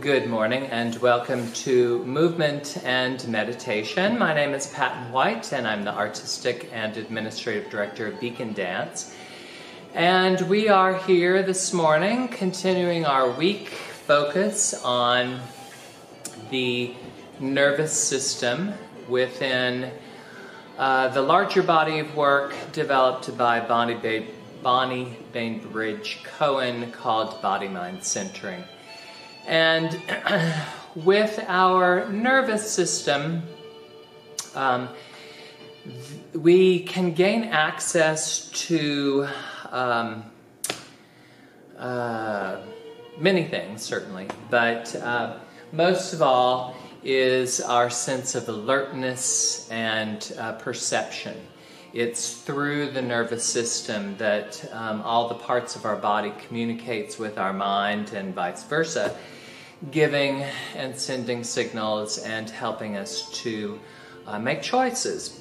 Good morning and welcome to Movement and Meditation. My name is Patton White and I'm the Artistic and Administrative Director of Beacon Dance. And we are here this morning continuing our week focus on the nervous system within the larger body of work developed by Bonnie Bainbridge Cohen called Body-Mind Centering. And with our nervous system, we can gain access to many things, certainly, but most of all is our sense of alertness and perception. It's through the nervous system that all the parts of our body communicates with our mind and vice versa, giving and sending signals and helping us to make choices.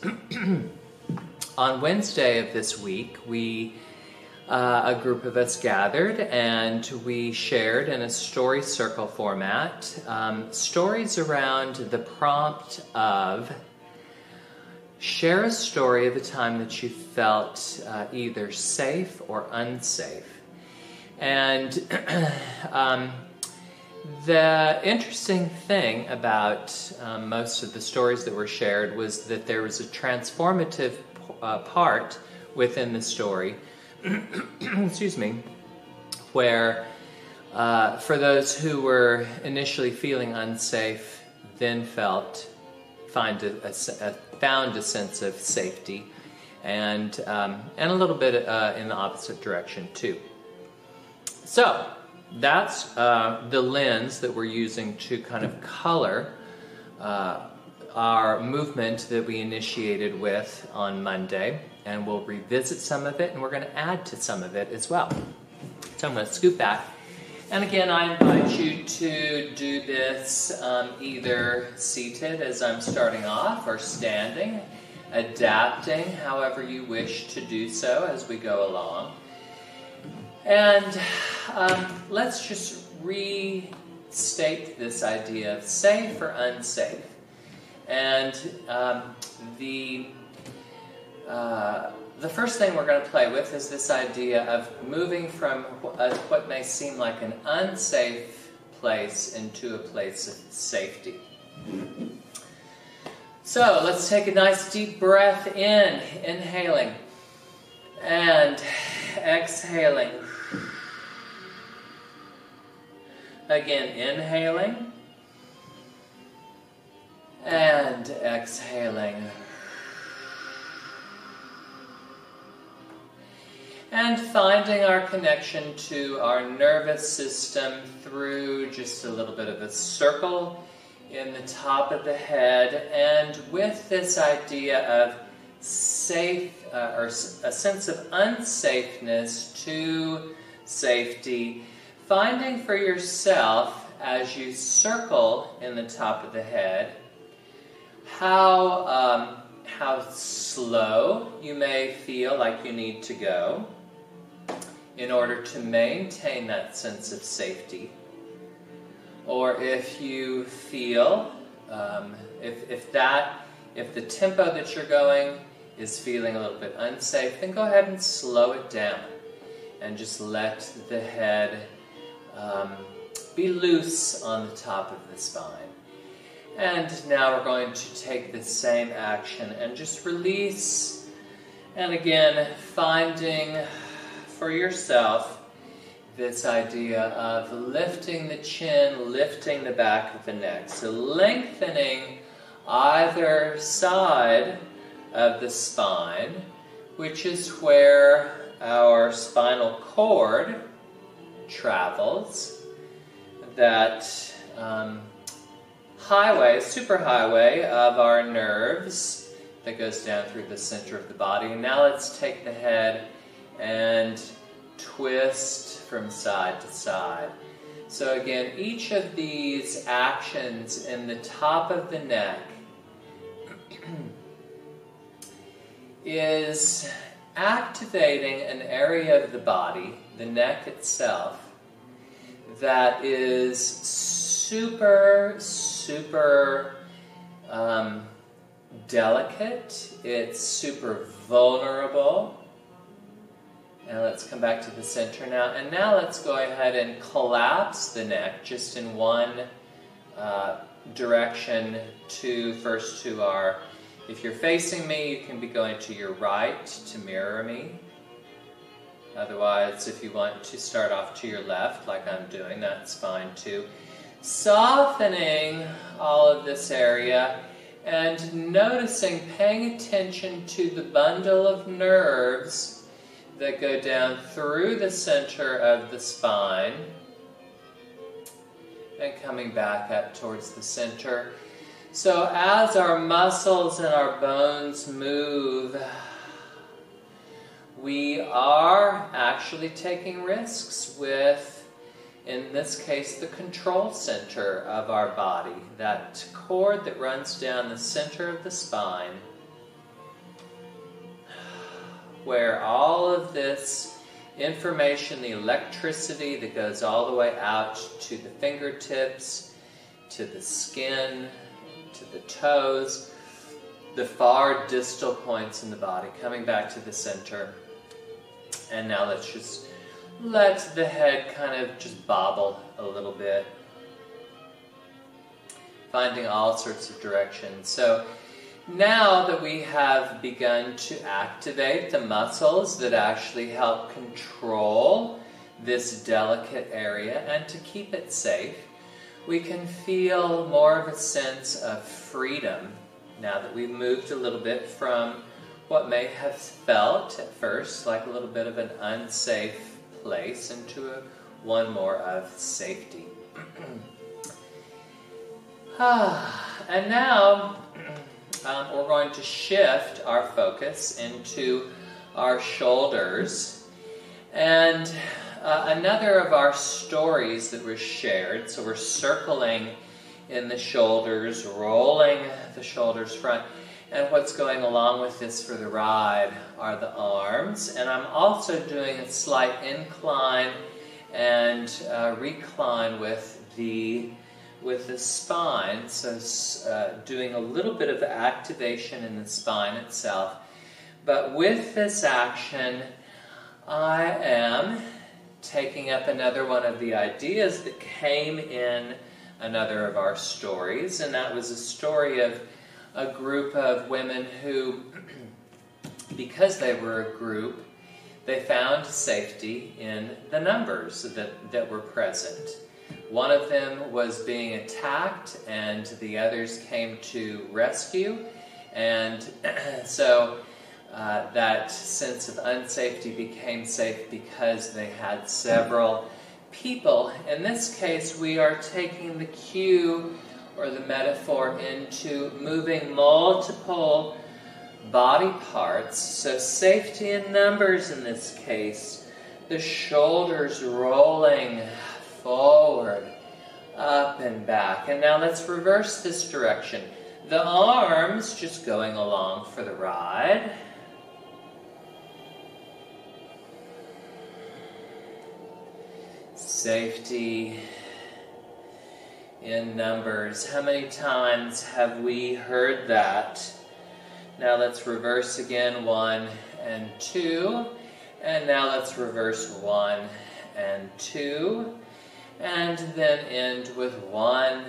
On Wednesday of this week, a group of us gathered and we shared in a story circle format stories around the prompt of share a story of a time that you felt either safe or unsafe. And the interesting thing about most of the stories that were shared was that there was a transformative part within the story, excuse me, where for those who were initially feeling unsafe, then found a sense of safety, and a little bit in the opposite direction too. So that's the lens that we're using to kind of color our movement that we initiated with on Monday, and we'll revisit some of it, and we're going to add to some of it as well. So I'm going to scoot back. And again, I invite you to do this either seated as I'm starting off or standing, adapting however you wish to do so as we go along. And let's just restate this idea of safe or unsafe. And the first thing we're going to play with is this idea of moving from what may seem like an unsafe place into a place of safety. So let's take a nice deep breath in, inhaling, and exhaling. Again, inhaling, and exhaling. And finding our connection to our nervous system through just a little bit of a circle in the top of the head, and with this idea of safe, or a sense of unsafeness to safety, finding for yourself as you circle in the top of the head how slow you may feel like you need to go in order to maintain that sense of safety, or if you feel if the tempo that you're going is feeling a little bit unsafe, then go ahead and slow it down and just let the head be loose on the top of the spine. And now we're going to take the same action and just release, and again finding for yourself this idea of lifting the chin, lifting the back of the neck. So lengthening either side of the spine, which is where our spinal cord travels, that superhighway of our nerves that goes down through the center of the body. And now let's take the head and twist from side to side. So again, each of these actions in the top of the neck is activating an area of the body, the neck itself, that is super, super delicate. It's super vulnerable. And let's come back to the center now. And now let's go ahead and collapse the neck just in one direction first to our, if you're facing me, you can be going to your right to mirror me. Otherwise, if you want to start off to your left, like I'm doing, that's fine too. Softening all of this area and noticing, paying attention to the bundle of nerves that go down through the center of the spine and coming back up towards the center. So as our muscles and our bones move, we are actually taking risks with, in this case, the control center of our body, that cord that runs down the center of the spine, where all of this information, the electricity that goes all the way out to the fingertips, to the skin, to the toes, the far distal points in the body, coming back to the center. And now let's just let the head kind of just bobble a little bit, finding all sorts of directions. So now that we have begun to activate the muscles that actually help control this delicate area and to keep it safe, we can feel more of a sense of freedom now that we've moved a little bit from what may have felt at first like a little bit of an unsafe place into one more of safety. And now we're going to shift our focus into our shoulders. And another of our stories that was shared, so we're circling in the shoulders, rolling the shoulders front. And what's going along with this for the ride are the arms. And I'm also doing a slight incline and recline with the spine, so doing a little bit of activation in the spine itself. But with this action, I am taking up another one of the ideas that came in another of our stories, and that was a story of a group of women who, because they were a group, they found safety in the numbers that were present. One of them was being attacked, and the others came to rescue, and so that sense of unsafety became safe because they had several people. In this case, we are taking the cue or the metaphor into moving multiple body parts. So safety in numbers in this case, the shoulders rolling forward, up and back. And now let's reverse this direction. The arms just going along for the ride. Safety in numbers. How many times have we heard that? Now let's reverse again, 1 and 2. And now let's reverse 1 and 2. And then end with 1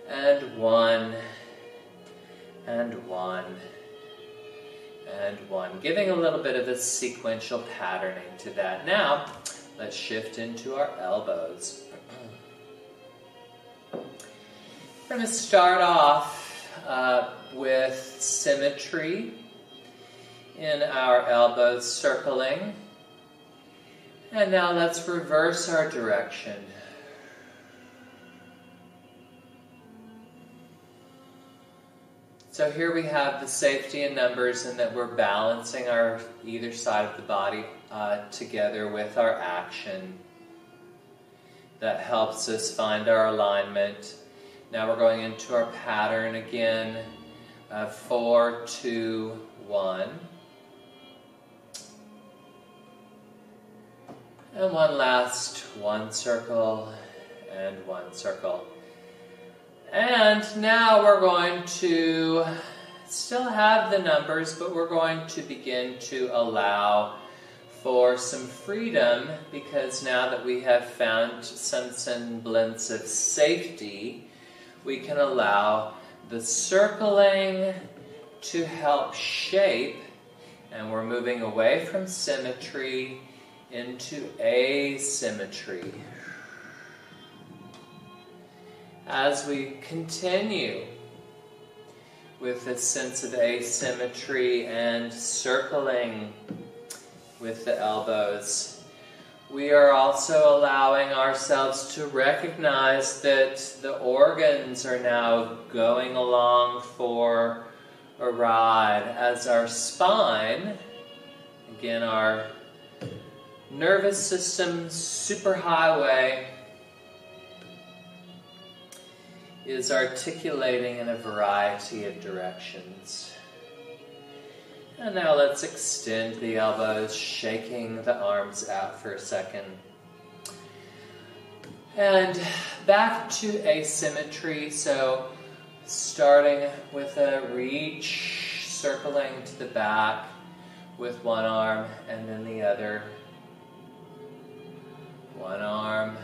and 1 and 1 and 1. Giving a little bit of a sequential patterning to that. Now, let's shift into our elbows. We're going to start off with symmetry in our elbows, circling. And now let's reverse our direction. So here we have the safety in numbers, and that we're balancing our either side of the body together with our action. That helps us find our alignment. Now we're going into our pattern again, 4, 2, 1. And one last 1 circle and one circle. And now we're going to still have the numbers, but we're going to begin to allow for some freedom, because now that we have found some semblance of safety, we can allow the circling to help shape, and we're moving away from symmetry into asymmetry. As we continue with this sense of asymmetry and circling with the elbows, we are also allowing ourselves to recognize that the organs are now going along for a ride, as our spine, again our nervous system superhighway, is articulating in a variety of directions. And now let's extend the elbows, shaking the arms out for a second. And back to asymmetry, so starting with a reach, circling to the back with one arm and then the other. One arm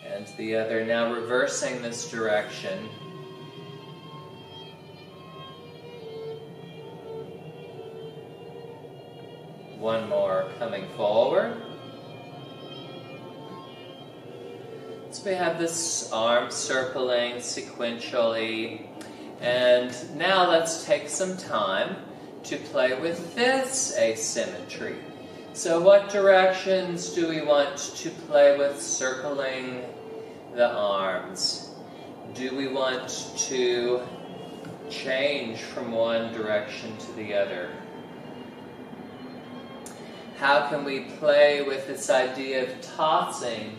and the other. Now reversing this direction. One more coming forward. So we have this arm circling sequentially. And now let's take some time to play with this asymmetry. So what directions do we want to play with circling the arms? Do we want to change from one direction to the other? How can we play with this idea of tossing?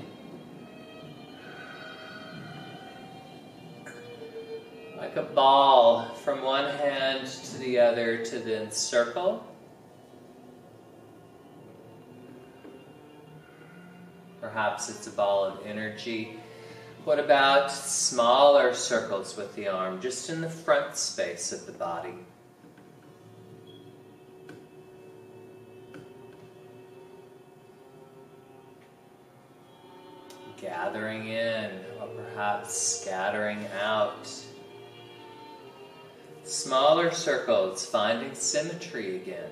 Like a ball from one hand to the other to then circle. Perhaps it's a ball of energy. What about smaller circles with the arm, just in the front space of the body? Gathering in, or perhaps scattering out. Smaller circles, finding symmetry again.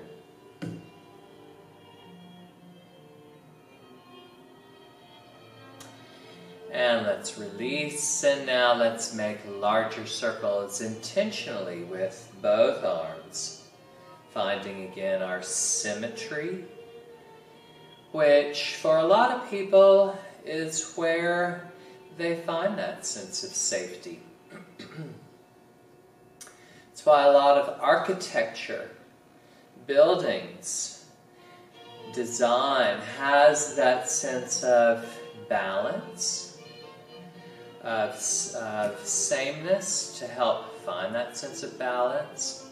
And let's release, and now let's make larger circles intentionally with both arms. Finding again our symmetry, which for a lot of people is where they find that sense of safety. That's why a lot of architecture, buildings, design has that sense of balance, of sameness to help find that sense of balance.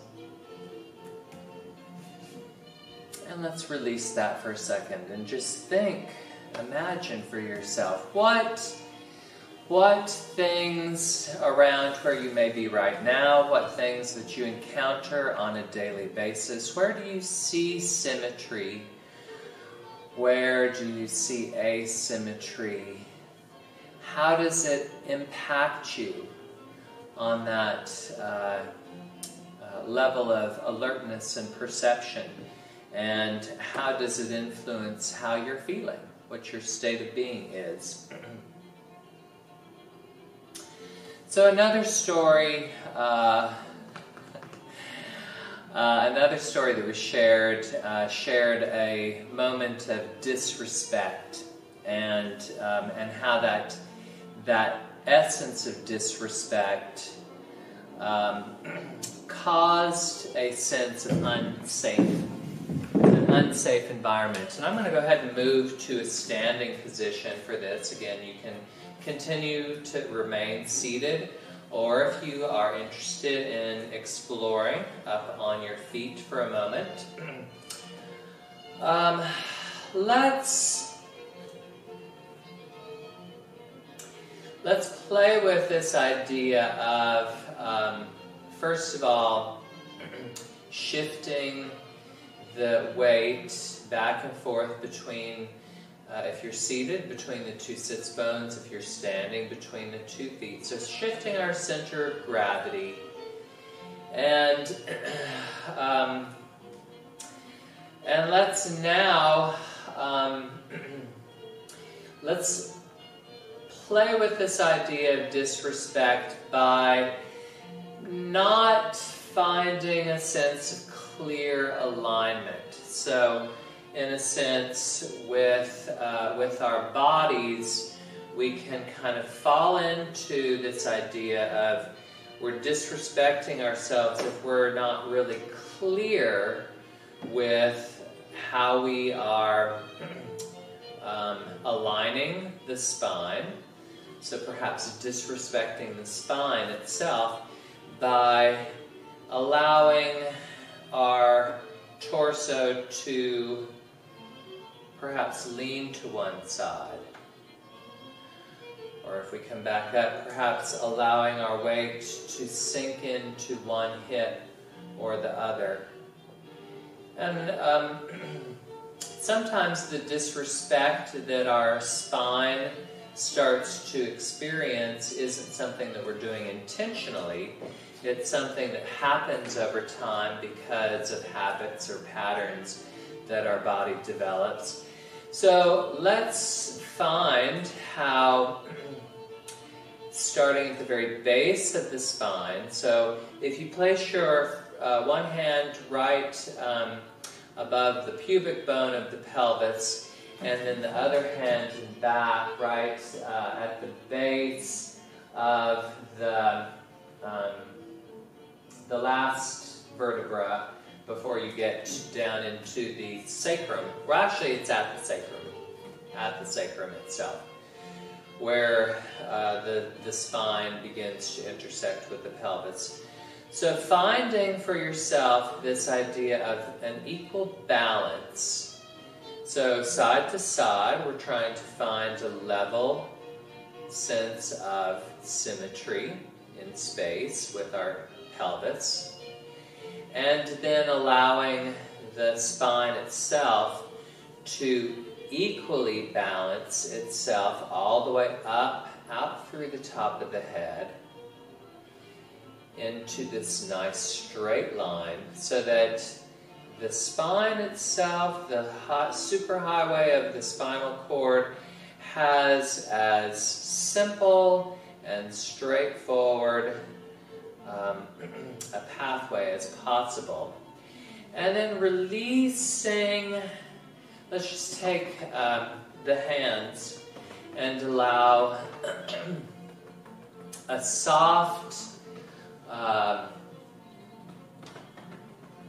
And let's release that for a second and just think, imagine for yourself, what things around where you may be right now, what things that you encounter on a daily basis, where do you see symmetry? Where do you see asymmetry? How does it impact you on that level of alertness and perception? And how does it influence how you're feeling, what your state of being is? So another story that was shared a moment of disrespect, and how that essence of disrespect caused a sense of an unsafe environment. And I'm going to go ahead and move to a standing position for this. Again, you can continue to remain seated, or if you are interested in exploring, up on your feet for a moment. Let's play with this idea of, first of all, shifting the weight back and forth between, if you're seated, between the two sits bones, if you're standing, between the 2 feet. So shifting our center of gravity. And let's now, let's play with this idea of disrespect by not finding a sense of clear alignment. So, in a sense, with our bodies, we can kind of fall into this idea of we're disrespecting ourselves if we're not really clear with how we are aligning the spine. So perhaps disrespecting the spine itself by allowing our torso to perhaps lean to one side. Or if we come back up, perhaps allowing our weight to sink into one hip or the other. And sometimes the disrespect that our spine starts to experience isn't something that we're doing intentionally. It's something that happens over time because of habits or patterns that our body develops. So let's find how, starting at the very base of the spine, so if you place your one hand right above the pubic bone of the pelvis, and then the other hand back right at the base of the last vertebra before you get down into the sacrum. Well, actually, it's at the sacrum itself, where the spine begins to intersect with the pelvis. So finding for yourself this idea of an equal balance. So side to side, we're trying to find a level sense of symmetry in space with our pelvis. And then allowing the spine itself to equally balance itself all the way up, out through the top of the head, into this nice straight line, so that the spine itself, the superhighway of the spinal cord, has as simple and straightforward a pathway as possible. And then releasing, let's just take the hands and allow a soft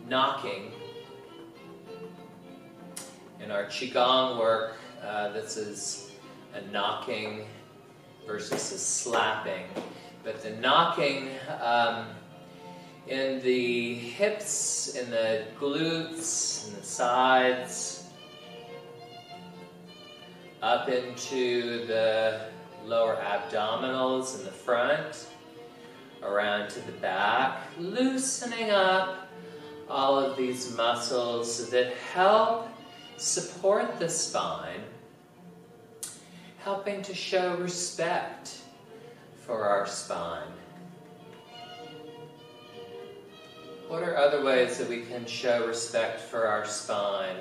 knocking. In our Qigong work, this is a knocking versus a slapping. But the knocking in the hips, in the glutes, in the sides, up into the lower abdominals in the front, around to the back, loosening up all of these muscles that help support the spine, helping to show respect for our spine. What are other ways that we can show respect for our spine?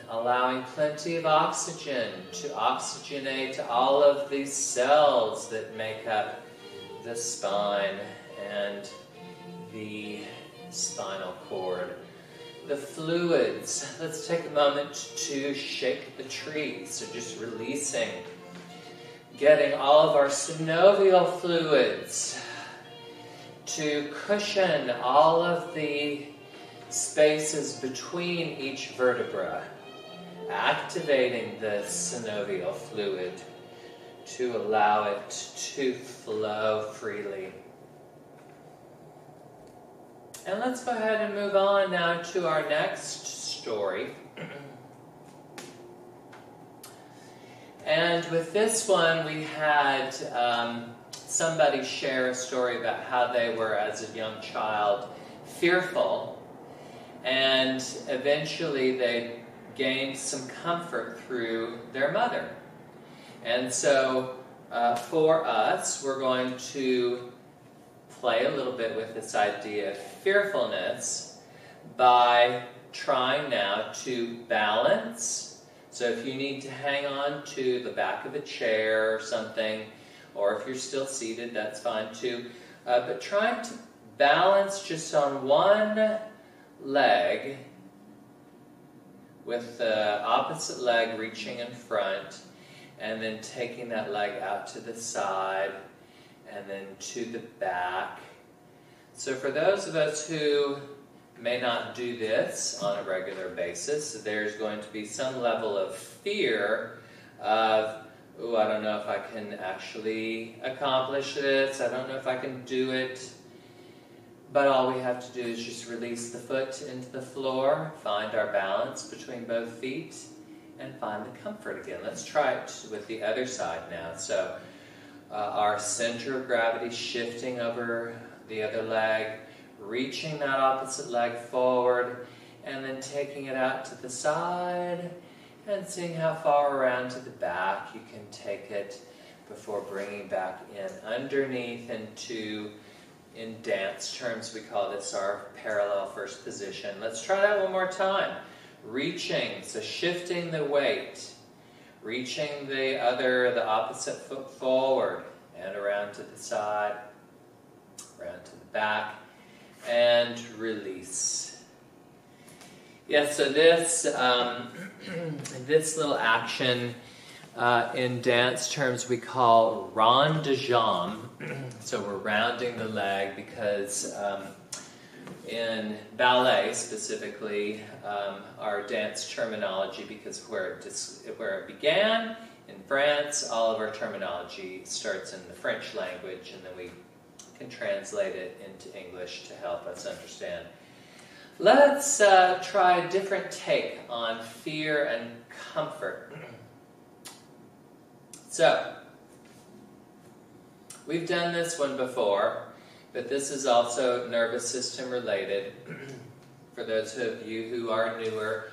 Allowing plenty of oxygen to oxygenate all of these cells that make up the spine and the spinal cord. The fluids. Let's take a moment to shake the tree. So just releasing, getting all of our synovial fluids to cushion all of the spaces between each vertebra, activating the synovial fluid to allow it to flow freely. And let's go ahead and move on now to our next story. And with this one, we had somebody share a story about how they were, as a young child, fearful, and eventually they gained some comfort through their mother. And so for us, we're going to play a little bit with this idea of fearfulness by trying now to balance. So if you need to hang on to the back of a chair or something, or if you're still seated, that's fine too. But trying to balance just on one leg, with the opposite leg reaching in front, and then taking that leg out to the side, and then to the back. So for those of us who may not do this on a regular basis, there's going to be some level of fear of, oh, I don't know if I can actually accomplish this, I don't know if I can do it. But all we have to do is just release the foot into the floor, find our balance between both feet, and find the comfort again. Let's try it with the other side now. So our center of gravity shifting over the other leg, reaching that opposite leg forward, and then taking it out to the side, and seeing how far around to the back you can take it before bringing back in underneath into, in dance terms, we call this our parallel first position. Let's try that one more time. Reaching, so shifting the weight, reaching the opposite foot forward and around to the side, around to the back, and release. Yes, so this this little action in dance terms we call rond de jambe. So we're rounding the leg because in ballet specifically, our dance terminology, because where it began in France, all of our terminology starts in the French language, and then we can translate it into English to help us understand. Let's try a different take on fear and comfort. So, we've done this one before, but this is also nervous system related. For those of you who are newer,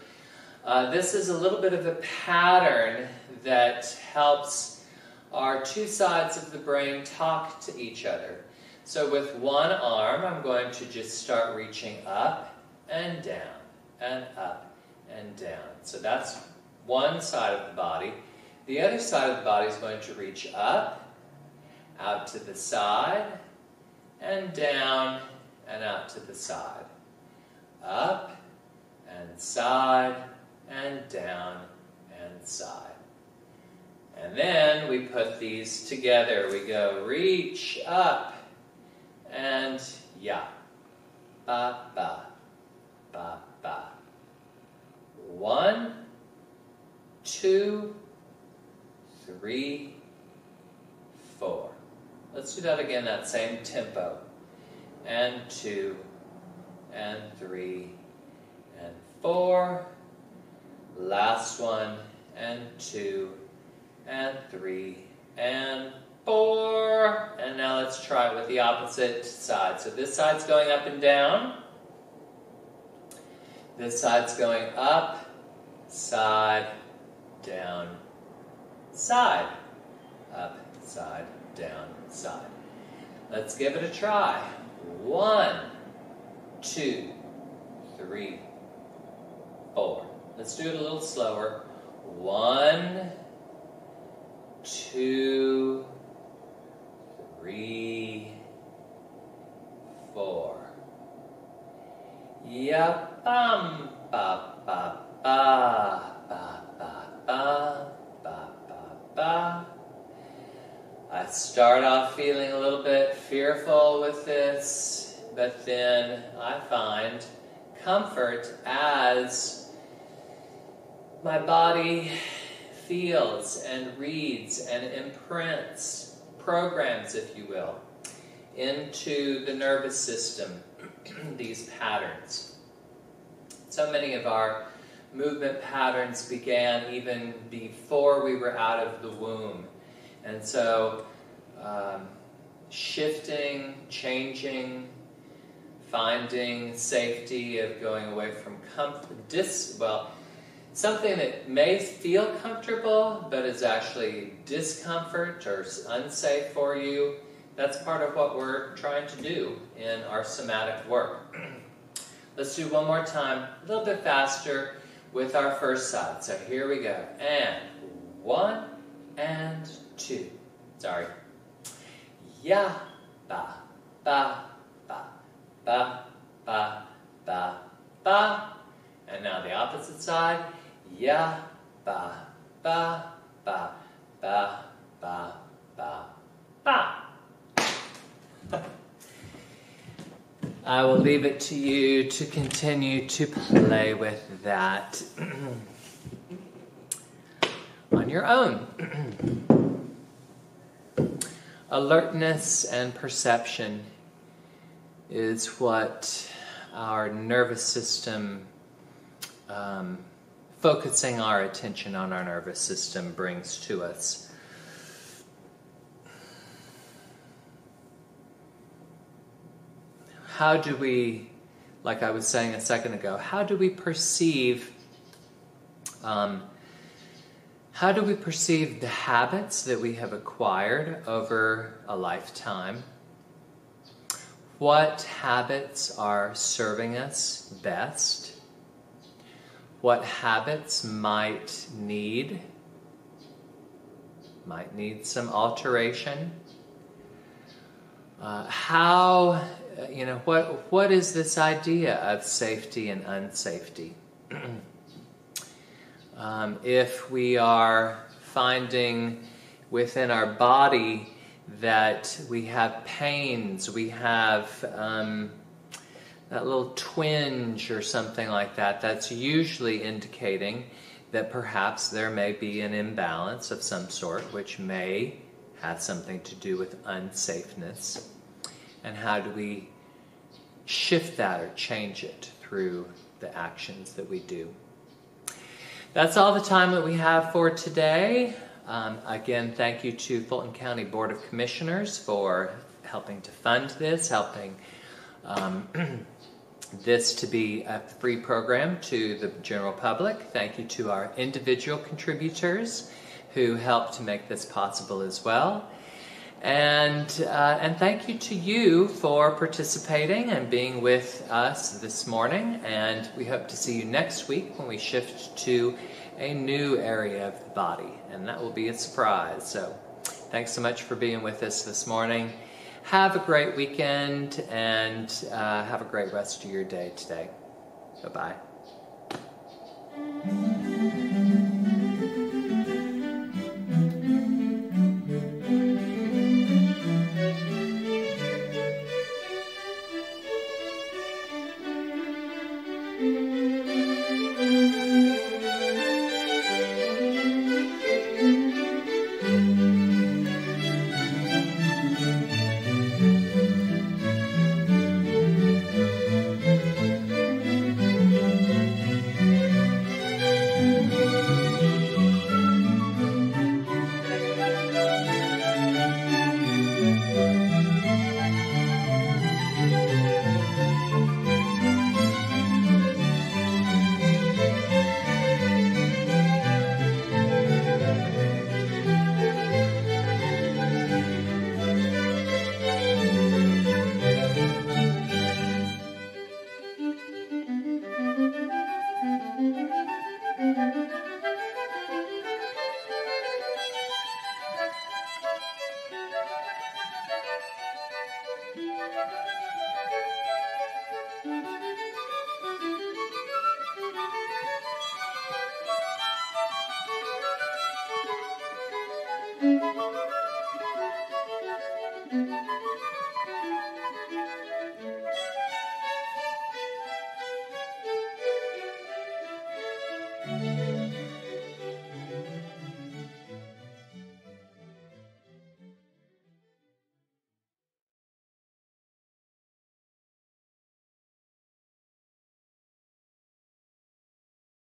this is a little bit of a pattern that helps our two sides of the brain talk to each other. So with one arm, I'm going to just start reaching up and down, and up and down. So that's one side of the body. The other side of the body is going to reach up, out to the side, and down, and out to the side. Up, and side, and down, and side. And then we put these together. We go reach up, and ya. Ba, ba, ba, ba. 1, 2, 3, 4. Let's do that again, that same tempo. And 2, and 3, and 4. Last one, and 2, and 3, and 4. And now let's try it with the opposite side. So this side's going up and down. This side's going up, side, down, side. Up, side, down, side. Let's give it a try. 1, 2, 3, 4. Let's do it a little slower. 1, 2, 3, 4. Ya bum ba ba ba ba ba ba ba ba ba. I start off feeling a little bit fearful with this, but then I find comfort as my body feels and reads and imprints, programs, if you will, into the nervous system, these patterns. So many of our movement patterns began even before we were out of the womb. And so shifting, changing, finding safety of going away from something that may feel comfortable but is actually discomfort or unsafe for you. That's part of what we're trying to do in our somatic work. Let's do one more time, a little bit faster with our first side. So here we go. And 1 and 2. Sorry. Ya, ba, ba, ba, ba, ba, ba, ba. And now the opposite side. Ya, ba, ba, ba, ba, ba, ba, ba. I will leave it to you to continue to play with that on your own. Alertness and perception is what our nervous system, focusing our attention on our nervous system brings to us. How do we, like I was saying a second ago, how do we perceive the habits that we have acquired over a lifetime? What habits are serving us best? What habits might need some alteration? What is this idea of safety and unsafety? If we are finding within our body that we have pains, we have that little twinge or something like that, that's usually indicating that perhaps there may be an imbalance of some sort, which may have something to do with unsafeness. And how do we shift that or change it through the actions that we do? That's all the time that we have for today. Again, thank you to Fulton County Board of Commissioners for helping to fund this, helping this to be a free program to the general public. Thank you to our individual contributors who helped to make this possible as well. And thank you to you for participating and being with us this morning. And we hope to see you next week when we shift to a new area of the body. And that will be a surprise. So thanks so much for being with us this morning. Have a great weekend and have a great rest of your day today. Bye-bye. Thank you.